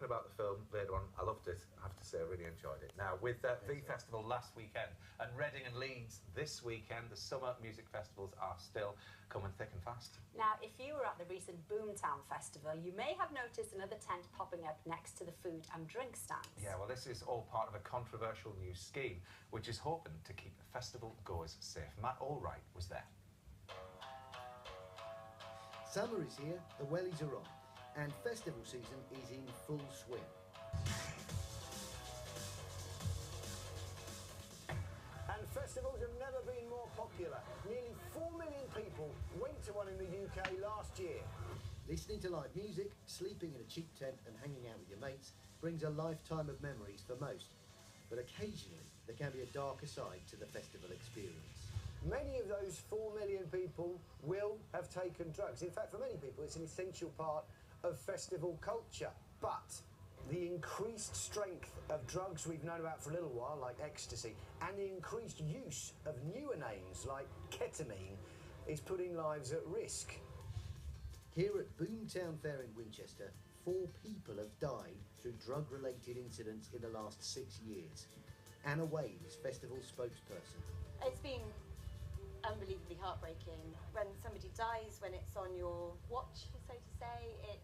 talking about the film later on. I loved it. I have to say, I really enjoyed it. Now, with V Festival last weekend and Reading and Leeds this weekend, the summer music festivals are still coming thick and fast. Now, if you were at the recent Boomtown Festival, you may have noticed another tent popping up next to the food and drink stands. Yeah, well, this is all part of a controversial new scheme, which is hoping to keep festival goers safe. Matt Allwright was there. Summer is here, the wellies are on, and festival season is in full swing. And festivals have never been more popular. Nearly 4 million people went to one in the UK last year. Listening to live music, sleeping in a cheap tent and hanging out with your mates brings a lifetime of memories for most. But occasionally, there can be a darker side to the festival experience. Many of those 4 million people will have taken drugs. In fact, for many people, it's an essential part of festival culture. But the increased strength of drugs we've known about for a little while, like ecstasy, and the increased use of newer names like ketamine is putting lives at risk. Here at Boomtown Fair in Winchester, 4 people have died through drug-related incidents in the last 6 years. Anna Wade is festival spokesperson. It's been unbelievably heartbreaking when somebody dies, when it's on your watch, so to say.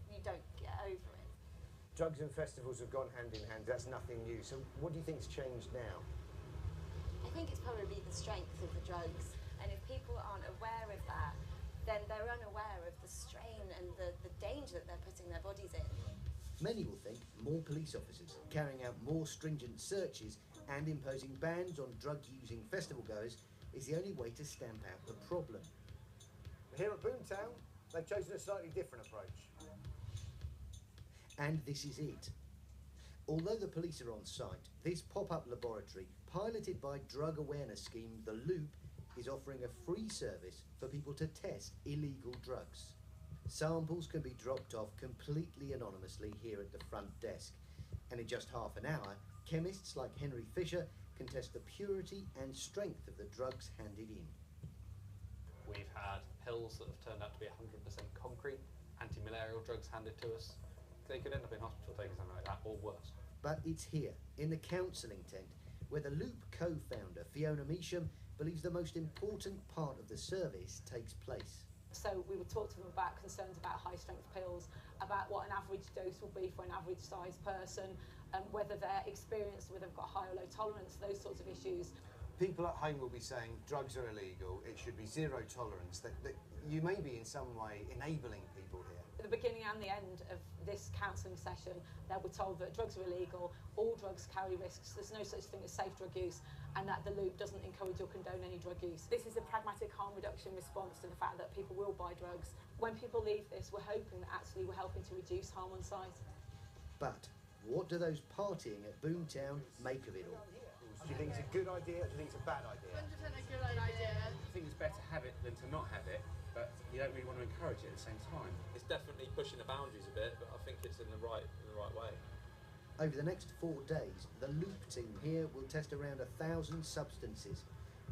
You don't get over it. Drugs and festivals have gone hand in hand. That's nothing new. So what do you think's changed now? I think it's probably the strength of the drugs, and if people aren't aware of that, then they're unaware of the strain and the danger that they're putting their bodies in. Many will think more police officers carrying out more stringent searches and imposing bans on drug-using festival goers is the only way to stamp out the problem. Here at Boomtown, they've chosen a slightly different approach. And this is it. Although the police are on site, this pop-up laboratory, piloted by drug awareness scheme The Loop, is offering a free service for people to test illegal drugs. Samples can be dropped off completely anonymously here at the front desk, and in just half an hour, chemists like Henry Fisher can test the purity and strength of the drugs handed in. We've had pills that have turned out to be 100% concrete, anti-malarial drugs handed to us. They could end up in hospital taking something like that, or worse. But it's here, in the counselling tent, where the Loop co-founder, Fiona Measham, believes the most important part of the service takes place. So we would talk to them about concerns about high-strength pills, about what an average dose will be for an average-sized person, whether they're experienced, whether they've got high or low tolerance, those sorts of issues. People at home will be saying drugs are illegal, it should be zero tolerance, that you may be in some way enabling people here. At the beginning and the end of this counselling session, they were told that drugs are illegal, all drugs carry risks, there's no such thing as safe drug use, and that the Loop doesn't encourage or condone any drug use. This is a pragmatic harm reduction response to the fact that people will buy drugs. When people leave this, we're hoping that actually we're helping to reduce harm on site. But what do those partying at Boomtown make of it all? Do you think it's a good idea, or do you think it's a bad idea? 100% a good idea. I think it's better to have it than to not have it, but you don't really want to encourage it at the same time. It's definitely pushing the boundaries a bit, but I think it's in the right way. Over the next 4 days, the Loop team here will test around 1,000 substances.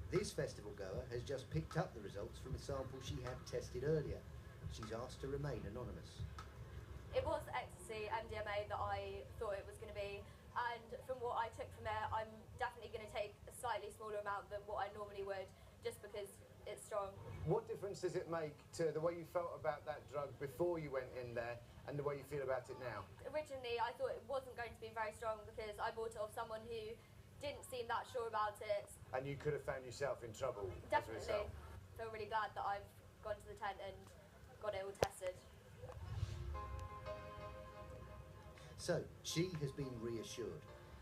This festival goer has just picked up the results from a sample she had tested earlier. She's asked to remain anonymous. It was ecstasy, MDMA, that I thought it was going to be, and from what I took from there, I'm definitely going to take a slightly smaller amount than what I normally would, just because it's strong. What difference does it make to the way you felt about that drug before you went in there and the way you feel about it now? Originally, I thought it wasn't going to be very strong because I bought it off someone who didn't seem that sure about it. And you could have found yourself in trouble. Definitely. As a result. Feel really glad that I've gone to the tent and got it all tested. So, she has been reassured.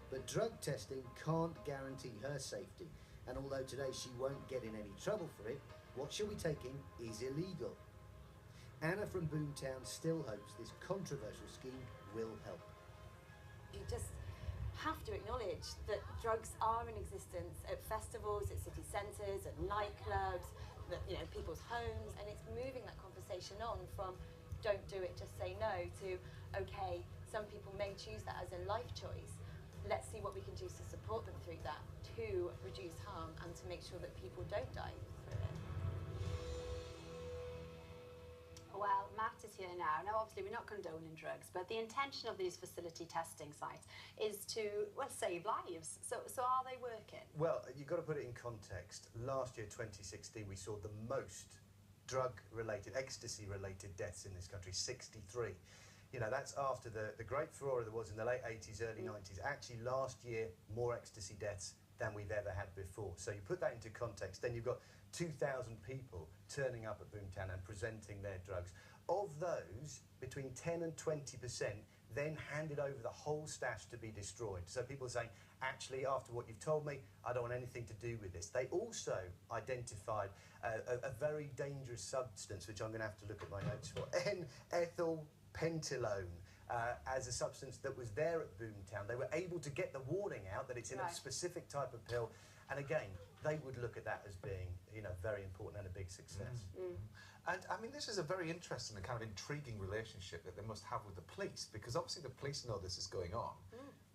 But drug testing can't guarantee her safety. And although today she won't get in any trouble for it, what she'll be taking is illegal. Anna from Boomtown still hopes this controversial scheme will help. You just have to acknowledge that drugs are in existence at festivals, at city centres, at nightclubs, that, people's homes, and it's moving that conversation on from don't do it, just say no, to okay, some people may choose that as a life choice. Let's see what we can do to support them through that, to reduce harm and to make sure that people don't die through it. Well, Matt is here now. Now, obviously, we're not condoning drugs, but the intention of these facility testing sites is to, well, save lives. So are they working? Well, you've got to put it in context. Last year, 2016, we saw the most drug-related, ecstasy-related deaths in this country, 63. You know, that's after the great furore there was in the late 80s, early 90s. Actually, last year, more ecstasy deaths than we've ever had before. So you put that into context, then you've got 2,000 people turning up at Boomtown and presenting their drugs. Of those, between 10 and 20% then handed over the whole stash to be destroyed. So people are saying, actually, after what you've told me, I don't want anything to do with this. They also identified a very dangerous substance, which I'm going to have to look at my notes for, N-ethyl pentylone. As a substance that was there at Boomtown. They were able to get the warning out that it's in a specific type of pill, and again, they would look at that as being, you know, very important and a big success. And I mean, this is a very interesting and kind of intriguing relationship that they must have with the police, because obviously the police know this is going on,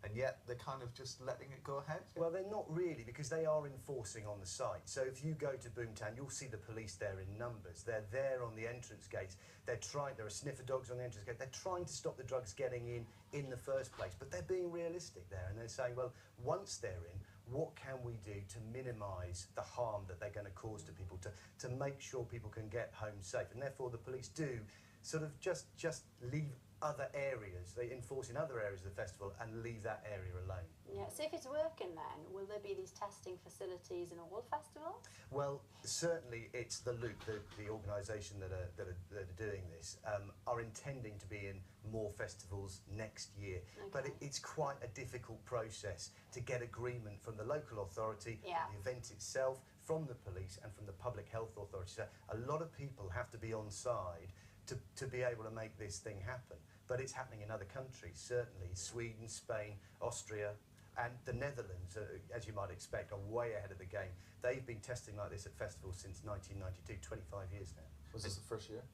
and yet they're kind of just letting it go ahead. Well, they're not really, because they are enforcing on the site. So if you go to Boomtown, you'll see the police there in numbers. They're there on the entrance gates. There are sniffer dogs on the entrance gate. They're trying to stop the drugs getting in the first place, but they're being realistic there, and they're saying, well, once they're in, what can we do to minimise the harm that they're going to cause to people, to make sure people can get home safe? And therefore the police do sort of just leave other areas, they enforce in other areas of the festival and leave that area alone. Yeah, so if it's working then, will there be these testing facilities in all festivals? Well, certainly it's the Loop, the organisation that are doing this, are intending to be in more festivals next year. But it's quite a difficult process to get agreement from the local authority, the event itself, from the police and from the public health authority. So a lot of people have to be on side to be able to make this thing happen. But it's happening in other countries, certainly. Sweden, Spain, Austria, and the Netherlands, as you might expect, are way ahead of the game. They've been testing like this at festivals since 1992, 25 years now. Was this the first year?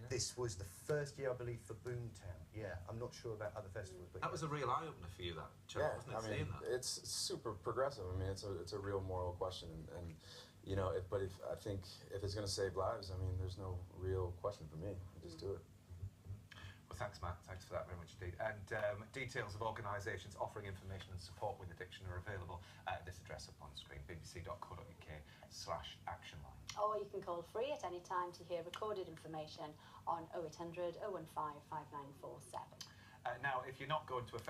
This was the first year, I believe, for Boomtown. Yeah, I'm not sure about other festivals, but that was a real eye-opener for you, that, Chuck, wasn't it? I mean, it's super progressive. I mean, it's a real moral question, and you know, I think if it's going to save lives, I mean, there's no real question for me. Just do it. Well, thanks, Matt. Thanks for that very much indeed. And details of organisations offering information and support with addiction are available at this address up on screen, bbc.co.uk/actionline. Or you can call free at any time to hear recorded information on 0800 015 5947. Now, if you're not going to a